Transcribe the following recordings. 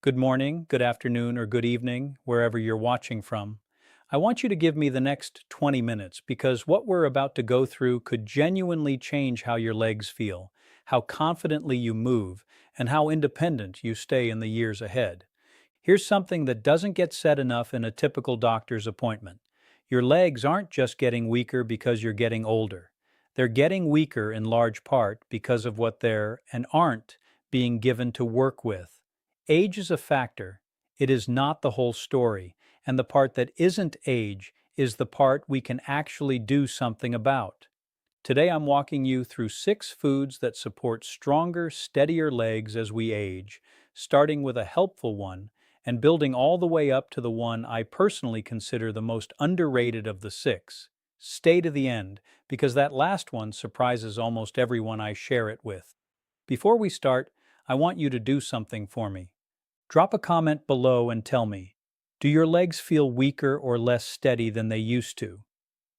Good morning, good afternoon, or good evening, wherever you're watching from. I want you to give me the next 20 minutes because what we're about to go through could genuinely change how your legs feel, how confidently you move, and how independent you stay in the years ahead. Here's something that doesn't get said enough in a typical doctor's appointment. Your legs aren't just getting weaker because you're getting older. They're getting weaker in large part because of what they're and aren't being given to work with. Age is a factor. It is not the whole story, and the part that isn't age is the part we can actually do something about. Today I'm walking you through 6 foods that support stronger, steadier legs as we age, starting with a helpful one and building all the way up to the one I personally consider the most underrated of the 6. Stay to the end, because that last one surprises almost everyone I share it with. Before we start, I want you to do something for me. Drop a comment below and tell me, do your legs feel weaker or less steady than they used to?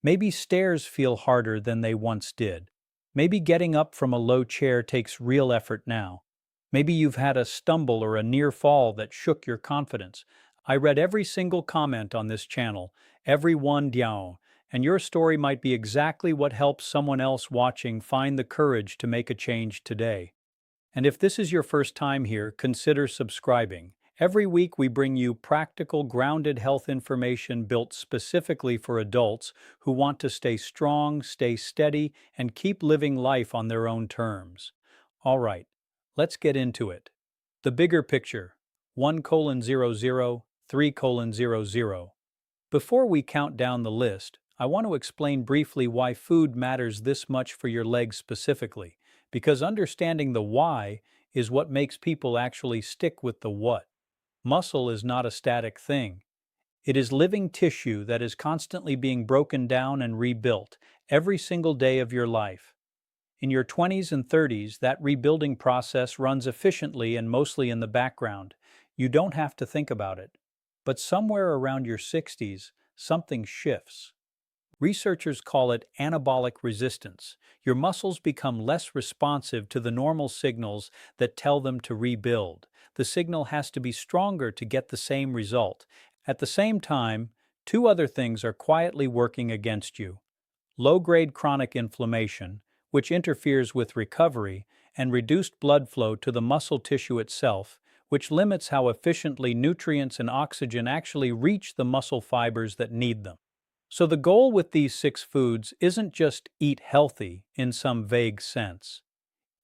Maybe stairs feel harder than they once did. Maybe getting up from a low chair takes real effort now. Maybe you've had a stumble or a near fall that shook your confidence. I read every single comment on this channel, every one down, and your story might be exactly what helps someone else watching find the courage to make a change today. And if this is your first time here, consider subscribing. Every week we bring you practical, grounded health information built specifically for adults who want to stay strong, stay steady, and keep living life on their own terms. All right, let's get into it. The bigger picture, 1:00, 3:00. Before we count down the list, I want to explain briefly why food matters this much for your legs specifically, because understanding the why is what makes people actually stick with the what. Muscle is not a static thing. It is living tissue that is constantly being broken down and rebuilt every single day of your life. In your 20s and 30s, that rebuilding process runs efficiently and mostly in the background. You don't have to think about it. But somewhere around your 60s, something shifts. Researchers call it anabolic resistance. Your muscles become less responsive to the normal signals that tell them to rebuild. The signal has to be stronger to get the same result. At the same time, 2 other things are quietly working against you. Low-grade chronic inflammation, which interferes with recovery, and reduced blood flow to the muscle tissue itself, which limits how efficiently nutrients and oxygen actually reach the muscle fibers that need them. So the goal with these 6 foods isn't just eat healthy in some vague sense.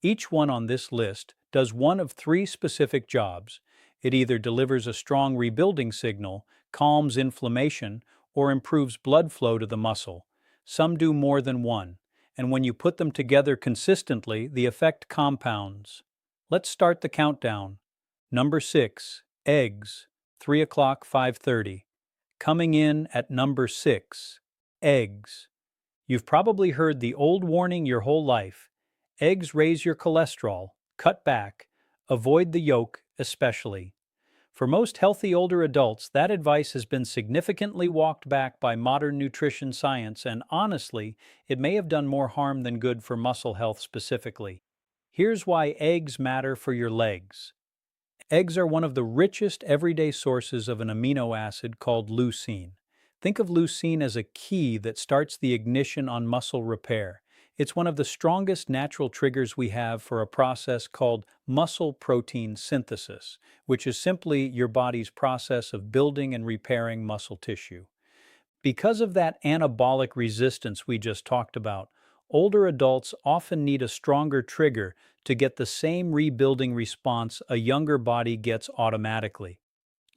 Each one on this list does one of 3 specific jobs. It either delivers a strong rebuilding signal, calms inflammation, or improves blood flow to the muscle. Some do more than one, and when you put them together consistently, the effect compounds. Let's start the countdown. Number 6, eggs, 3 o'clock, 5:30. Coming in at number 6, eggs. You've probably heard the old warning your whole life. Eggs raise your cholesterol, cut back, avoid the yolk especially. For most healthy older adults, that advice has been significantly walked back by modern nutrition science, and honestly, it may have done more harm than good for muscle health specifically. Here's why eggs matter for your legs. Eggs are one of the richest everyday sources of an amino acid called leucine. Think of leucine as a key that starts the ignition on muscle repair. It's one of the strongest natural triggers we have for a process called muscle protein synthesis, which is simply your body's process of building and repairing muscle tissue. Because of that anabolic resistance we just talked about, older adults often need a stronger trigger to get the same rebuilding response a younger body gets automatically.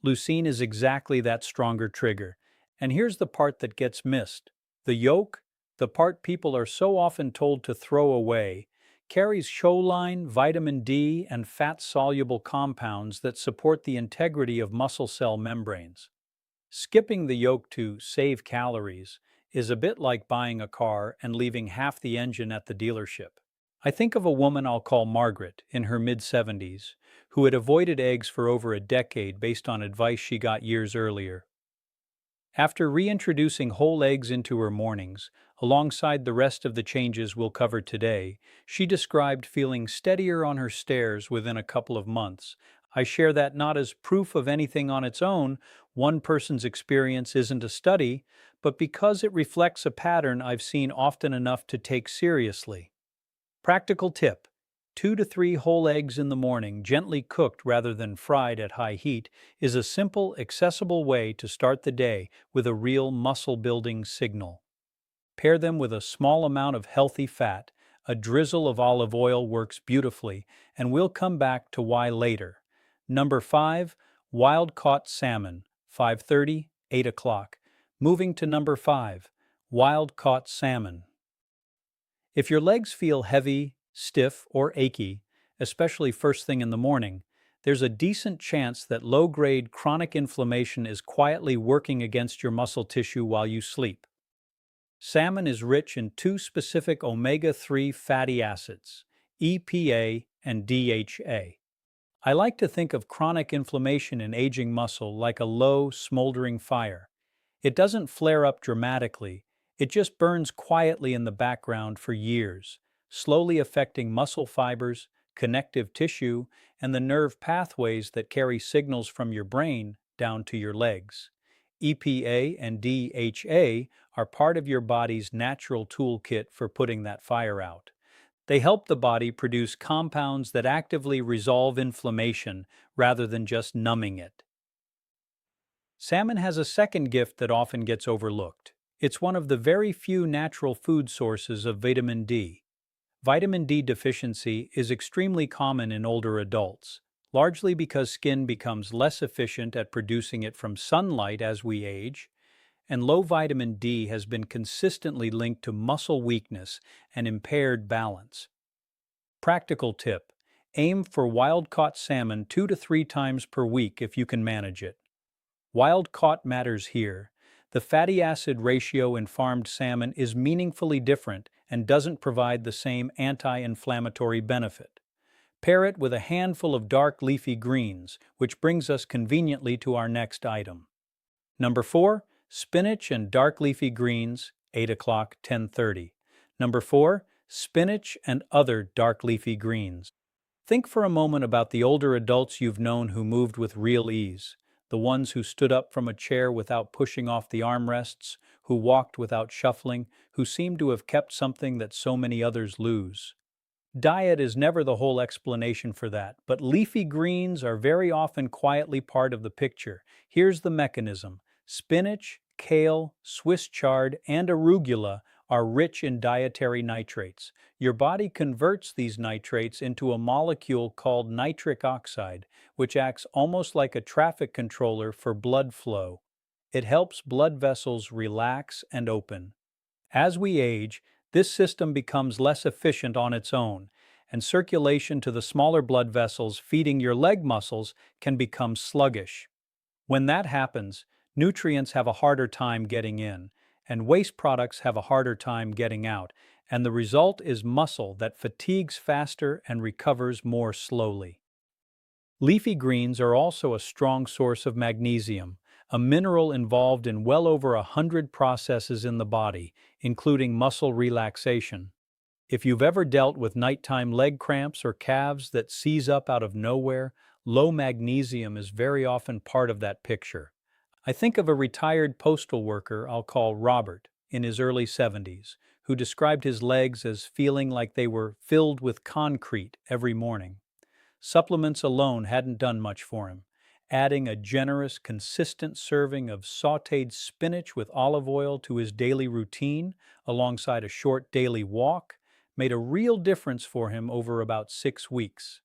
Leucine is exactly that stronger trigger. And here's the part that gets missed. The yolk, the part people are so often told to throw away, carries choline, vitamin D, and fat-soluble compounds that support the integrity of muscle cell membranes. Skipping the yolk to save calories is a bit like buying a car and leaving half the engine at the dealership. I think of a woman I'll call Margaret, in her mid-70s, who had avoided eggs for over a decade based on advice she got years earlier. After reintroducing whole eggs into her mornings, alongside the rest of the changes we'll cover today, she described feeling steadier on her stairs within a couple of months. I share that not as proof of anything on its own, one person's experience isn't a study, but because it reflects a pattern I've seen often enough to take seriously. Practical tip: 2 to 3 whole eggs in the morning, gently cooked rather than fried at high heat, is a simple, accessible way to start the day with a real muscle building signal. Pair them with a small amount of healthy fat. A drizzle of olive oil works beautifully, and we'll come back to why later. Number 5, wild caught salmon, 5:30, 8 o'clock. Moving to number 5, wild caught salmon. If your legs feel heavy, stiff, or achy, especially first thing in the morning, there's a decent chance that low-grade chronic inflammation is quietly working against your muscle tissue while you sleep. Salmon is rich in two specific omega-3 fatty acids, EPA and DHA. I like to think of chronic inflammation in aging muscle like a low, smoldering fire. It doesn't flare up dramatically, it just burns quietly in the background for years, slowly affecting muscle fibers, connective tissue, and the nerve pathways that carry signals from your brain down to your legs. EPA and DHA are part of your body's natural toolkit for putting that fire out. They help the body produce compounds that actively resolve inflammation rather than just numbing it. Salmon has a second gift that often gets overlooked. It's one of the very few natural food sources of vitamin D. Vitamin D deficiency is extremely common in older adults, largely because skin becomes less efficient at producing it from sunlight as we age, and low vitamin D has been consistently linked to muscle weakness and impaired balance. Practical tip: aim for wild-caught salmon 2 to 3 times per week if you can manage it. Wild-caught matters here. The fatty acid ratio in farmed salmon is meaningfully different and doesn't provide the same anti-inflammatory benefit. Pair it with a handful of dark leafy greens, which brings us conveniently to our next item. Number 4, spinach and dark leafy greens, 8 o'clock, 10:30. Number 4, spinach and other dark leafy greens. Think for a moment about the older adults you've known who moved with real ease, the ones who stood up from a chair without pushing off the armrests, who walked without shuffling, who seemed to have kept something that so many others lose. Diet is never the whole explanation for that, but leafy greens are very often quietly part of the picture. Here's the mechanism. Spinach, kale, Swiss chard, and arugula are rich in dietary nitrates. Your body converts these nitrates into a molecule called nitric oxide, which acts almost like a traffic controller for blood flow. It helps blood vessels relax and open. As we age, this system becomes less efficient on its own, and circulation to the smaller blood vessels feeding your leg muscles can become sluggish. When that happens, nutrients have a harder time getting in, and waste products have a harder time getting out, and the result is muscle that fatigues faster and recovers more slowly. Leafy greens are also a strong source of magnesium, a mineral involved in well over 100 processes in the body, including muscle relaxation. If you've ever dealt with nighttime leg cramps or calves that seize up out of nowhere, low magnesium is very often part of that picture. I think of a retired postal worker I'll call Robert, in his early 70s, who described his legs as feeling like they were filled with concrete every morning. Supplements alone hadn't done much for him. Adding a generous, consistent serving of sautéed spinach with olive oil to his daily routine, alongside a short daily walk, made a real difference for him over about 6 weeks.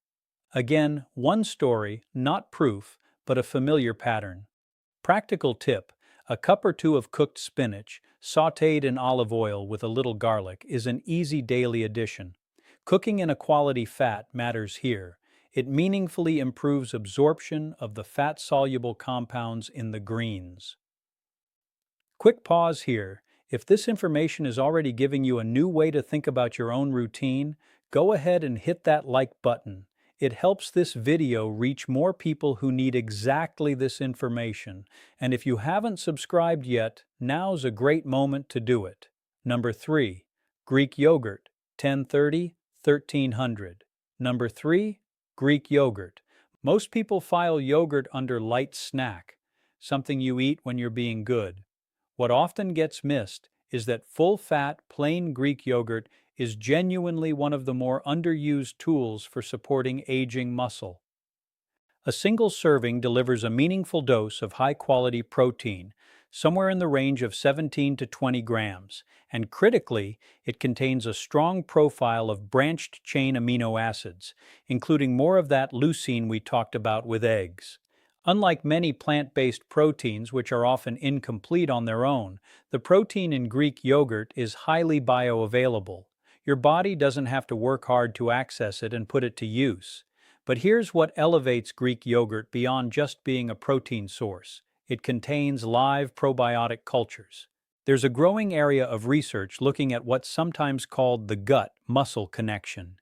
Again, one story, not proof, but a familiar pattern. Practical tip: a cup or two of cooked spinach, sautéed in olive oil with a little garlic, is an easy daily addition. Cooking in a quality fat matters here. It meaningfully improves absorption of the fat-soluble compounds in the greens. Quick pause here. If this information is already giving you a new way to think about your own routine, go ahead and hit that like button. It helps this video reach more people who need exactly this information. And if you haven't subscribed yet, now's a great moment to do it. Number 3, Greek yogurt, 1030, 1300. Number 3, Greek yogurt. Most people file yogurt under light snack, something you eat when you're being good. What often gets missed is that full-fat, plain Greek yogurt is genuinely one of the more underused tools for supporting aging muscle. A single serving delivers a meaningful dose of high-quality protein, somewhere in the range of 17 to 20 grams, and critically, it contains a strong profile of branched-chain amino acids, including more of that leucine we talked about with eggs. Unlike many plant-based proteins, which are often incomplete on their own, the protein in Greek yogurt is highly bioavailable. Your body doesn't have to work hard to access it and put it to use. But here's what elevates Greek yogurt beyond just being a protein source. It contains live probiotic cultures. There's a growing area of research looking at what's sometimes called the gut-muscle connection.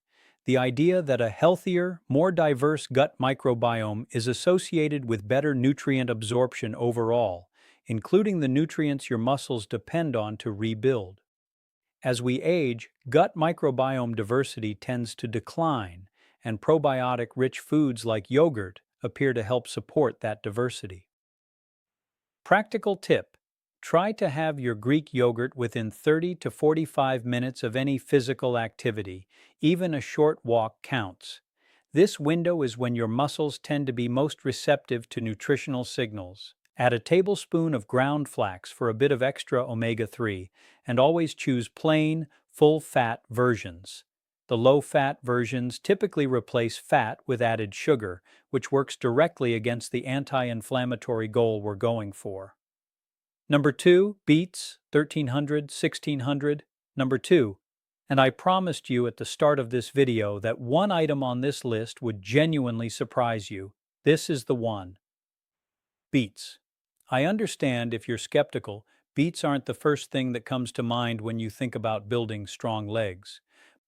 The idea that a healthier, more diverse gut microbiome is associated with better nutrient absorption overall, including the nutrients your muscles depend on to rebuild. As we age, gut microbiome diversity tends to decline, and probiotic-rich foods like yogurt appear to help support that diversity. Practical tip: try to have your Greek yogurt within 30 to 45 minutes of any physical activity. Even a short walk counts. This window is when your muscles tend to be most receptive to nutritional signals. Add a tablespoon of ground flax for a bit of extra omega-3, and always choose plain, full-fat versions. The low-fat versions typically replace fat with added sugar, which works directly against the anti-inflammatory goal we're going for. Number 2, beets, 1300, 1600. Number 2. And I promised you at the start of this video that one item on this list would genuinely surprise you. This is the one. Beets. I understand if you're skeptical, beets aren't the first thing that comes to mind when you think about building strong legs.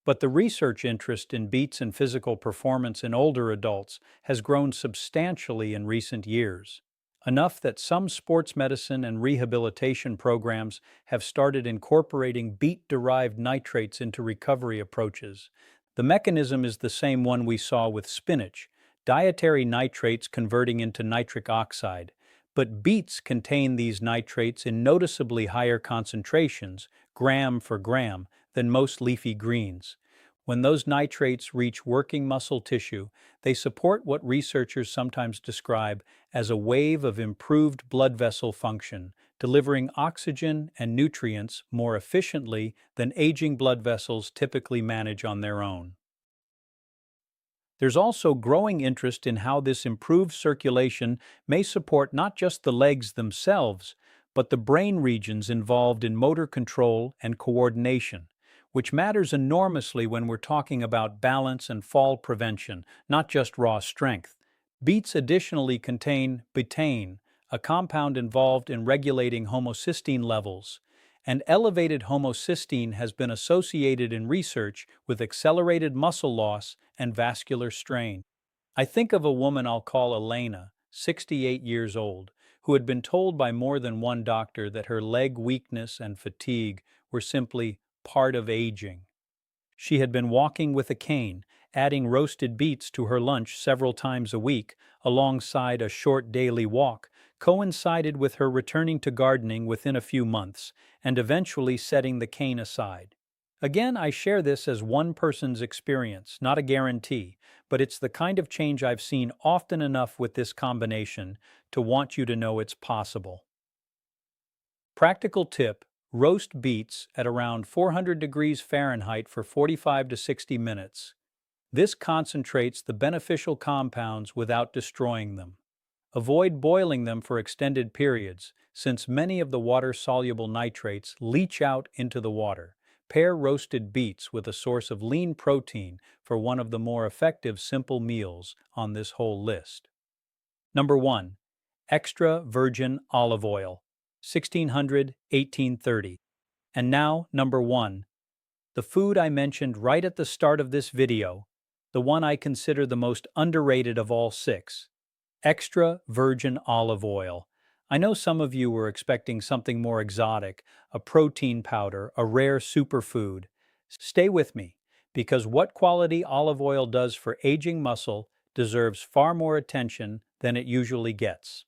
But the research interest in beets and physical performance in older adults has grown substantially in recent years. Enough that some sports medicine and rehabilitation programs have started incorporating beet-derived nitrates into recovery approaches. The mechanism is the same one we saw with spinach, dietary nitrates converting into nitric oxide. But beets contain these nitrates in noticeably higher concentrations, gram for gram, than most leafy greens. When those nitrates reach working muscle tissue, they support what researchers sometimes describe as a wave of improved blood vessel function, delivering oxygen and nutrients more efficiently than aging blood vessels typically manage on their own. There's also growing interest in how this improved circulation may support not just the legs themselves, but the brain regions involved in motor control and coordination, which matters enormously when we're talking about balance and fall prevention, not just raw strength. Beets additionally contain betaine, a compound involved in regulating homocysteine levels, and elevated homocysteine has been associated in research with accelerated muscle loss and vascular strain. I think of a woman I'll call Elena, 68 years old, who had been told by more than one doctor that her leg weakness and fatigue were simply part of aging. She had been walking with a cane, adding roasted beets to her lunch several times a week, alongside a short daily walk, coincided with her returning to gardening within a few months, and eventually setting the cane aside. Again, I share this as one person's experience, not a guarantee, but it's the kind of change I've seen often enough with this combination to want you to know it's possible. Practical tip: roast beets at around 400 degrees Fahrenheit for 45 to 60 minutes. This concentrates the beneficial compounds without destroying them. Avoid boiling them for extended periods, since many of the water-soluble nitrates leach out into the water. Pair roasted beets with a source of lean protein for one of the more effective simple meals on this whole list. Number 1. Extra virgin olive oil, 1600, 1830. And now, number 1. The food I mentioned right at the start of this video, the one I consider the most underrated of all 6. Extra virgin olive oil. I know some of you were expecting something more exotic, a protein powder, a rare superfood. Stay with me, because what quality olive oil does for aging muscle deserves far more attention than it usually gets.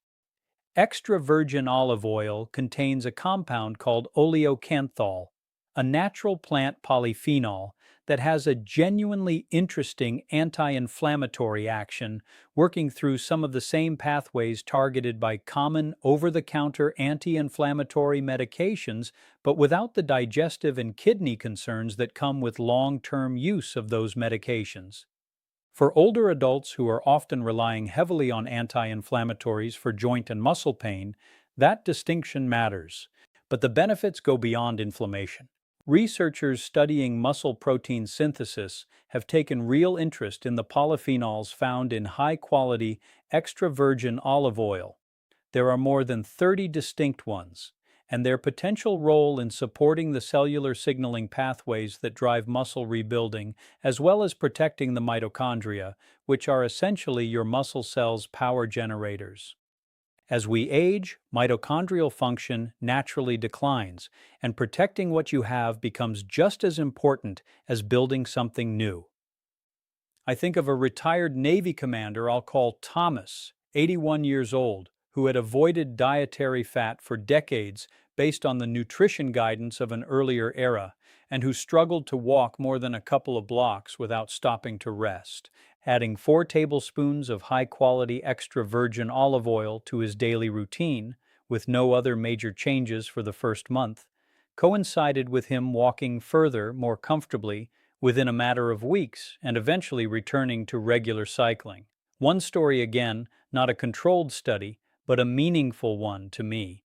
Extra virgin olive oil contains a compound called oleocanthal, a natural plant polyphenol that has a genuinely interesting anti-inflammatory action, working through some of the same pathways targeted by common over-the-counter anti-inflammatory medications, but without the digestive and kidney concerns that come with long-term use of those medications. For older adults who are often relying heavily on anti-inflammatories for joint and muscle pain, that distinction matters. But the benefits go beyond inflammation. Researchers studying muscle protein synthesis have taken real interest in the polyphenols found in high-quality extra virgin olive oil. There are more than 30 distinct ones, and their potential role in supporting the cellular signaling pathways that drive muscle rebuilding, as well as protecting the mitochondria, which are essentially your muscle cells' power generators. As we age, mitochondrial function naturally declines, and protecting what you have becomes just as important as building something new. I think of a retired Navy commander I'll call Thomas, 81 years old, who had avoided dietary fat for decades based on the nutrition guidance of an earlier era, and who struggled to walk more than a couple of blocks without stopping to rest. Adding 4 tablespoons of high-quality extra virgin olive oil to his daily routine, with no other major changes for the first month, coincided with him walking further, more comfortably, within a matter of weeks, and eventually returning to regular cycling. One story again, not a controlled study, but a meaningful one to me.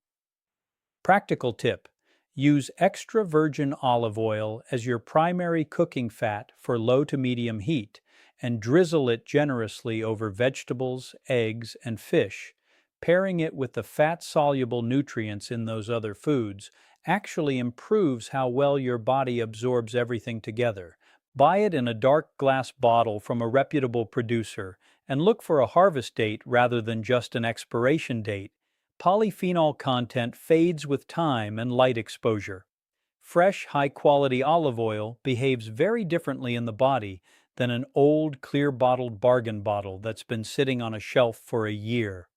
Practical tip: use extra virgin olive oil as your primary cooking fat for low to medium heat, and drizzle it generously over vegetables, eggs, and fish. Pairing it with the fat-soluble nutrients in those other foods actually improves how well your body absorbs everything together. Buy it in a dark glass bottle from a reputable producer, and look for a harvest date rather than just an expiration date. Polyphenol content fades with time and light exposure. Fresh, high-quality olive oil behaves very differently in the body than an old, clear-bottled bargain bottle that's been sitting on a shelf for a year.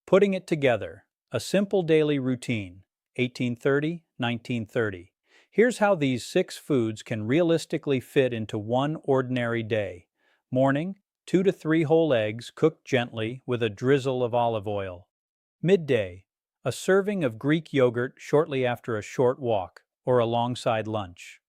Putting it together, a simple daily routine, 1830-1930. Here's how these 6 foods can realistically fit into one ordinary day. Morning, 2 to 3 whole eggs cooked gently with a drizzle of olive oil. Midday, a serving of Greek yogurt shortly after a short walk or alongside lunch.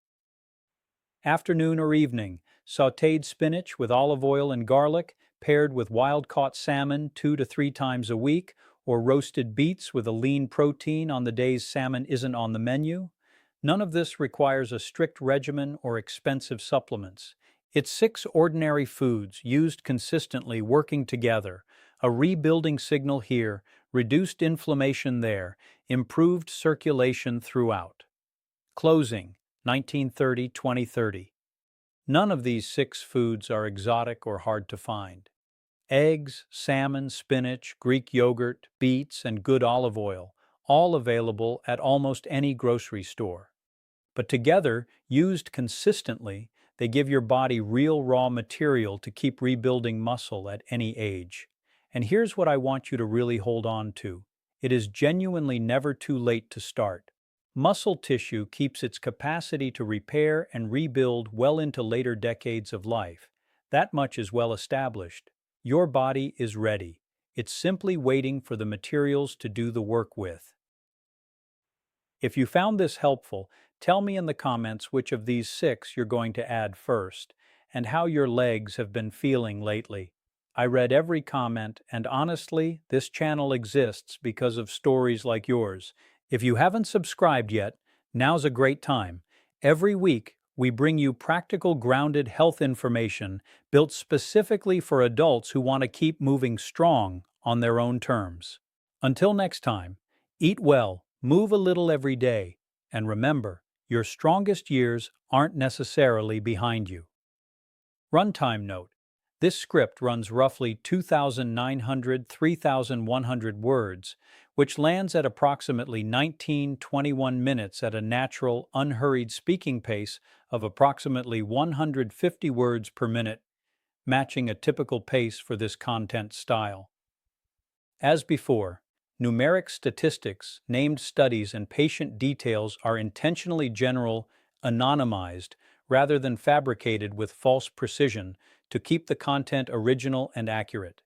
Afternoon or evening, sautéed spinach with olive oil and garlic, paired with wild-caught salmon 2 to 3 times a week, or roasted beets with a lean protein on the days salmon isn't on the menu. None of this requires a strict regimen or expensive supplements. It's 6 ordinary foods used consistently working together, a rebuilding signal here, reduced inflammation there, improved circulation throughout. Closing, 1930-2030. None of these 6 foods are exotic or hard to find. Eggs, salmon, spinach, Greek yogurt, beets, and good olive oil, all available at almost any grocery store. But together, used consistently, they give your body real raw material to keep rebuilding muscle at any age. And here's what I want you to really hold on to. It is genuinely never too late to start. Muscle tissue keeps its capacity to repair and rebuild well into later decades of life. That much is well established. Your body is ready. It's simply waiting for the materials to do the work with. If you found this helpful, tell me in the comments which of these 6 you're going to add first, and how your legs have been feeling lately. I read every comment, and honestly, this channel exists because of stories like yours. If you haven't subscribed yet, now's a great time. Every week, we bring you practical, grounded health information built specifically for adults who want to keep moving strong on their own terms. Until next time, eat well, move a little every day, and remember, your strongest years aren't necessarily behind you. Runtime note: this script runs roughly 2,900–3,100 words, which lands at approximately 19–21 minutes at a natural, unhurried speaking pace of approximately 150 words per minute. matching a typical pace for this content style. As before, numeric statistics, named studies, and patient details are intentionally general, anonymized, rather than fabricated with false precision to keep the content original and accurate.